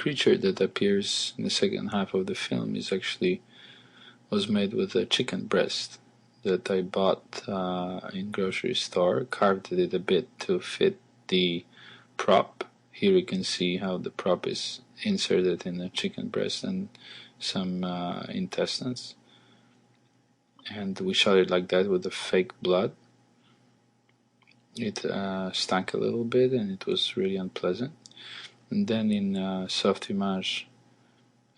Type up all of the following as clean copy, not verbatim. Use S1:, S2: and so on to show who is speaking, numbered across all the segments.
S1: creature that appears in the second half of the film was made with a chicken breast that I bought in grocery store, carved it a bit to fit the prop. Here you can see how the prop is inserted in the chicken breast and some intestines. And we shot it like that with the fake blood. It stank a little bit and it was really unpleasant. And then in Softimage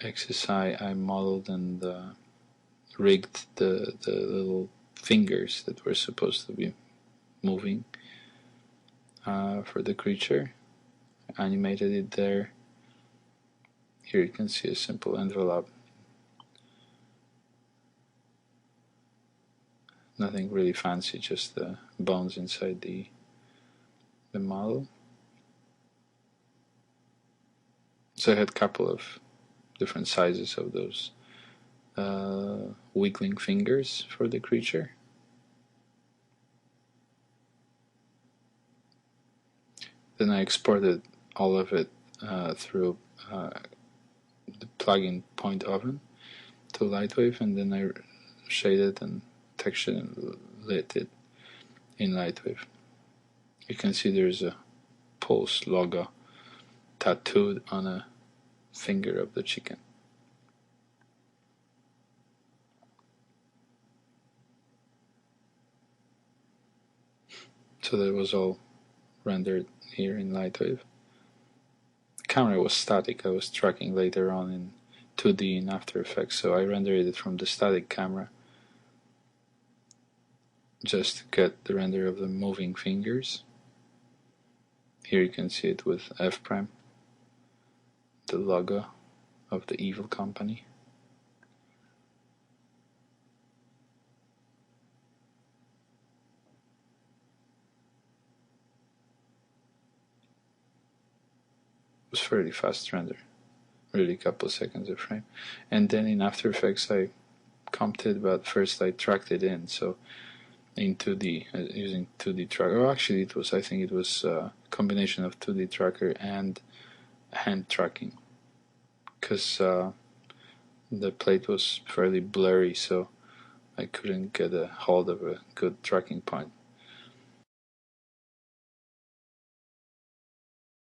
S1: XSI I modeled and rigged the little fingers that were supposed to be moving for the creature. Animated it there. Here you can see a simple envelope. Nothing really fancy, just the bones inside the model. So I had a couple of different sizes of those wiggling fingers for the creature. Then I exported all of it through the plug-in point oven to Lightwave, and then I shaded and textured and lit it in Lightwave. You can see there's a Pulse logo tattooed on a finger of the chicken. So that was all rendered here in Lightwave. The camera was static. I was tracking later on in 2D in After Effects, so I rendered it from the static camera just to get the render of the moving fingers. Here you can see it with F prime, the logo of the evil company. It was fairly fast render, really a couple seconds a frame. And then in After Effects I comped it, but first I tracked it in, so in 2D, using 2D tracker. Actually I think it was a combination of 2D tracker and hand tracking, because the plate was fairly blurry, so I couldn't get a hold of a good tracking point.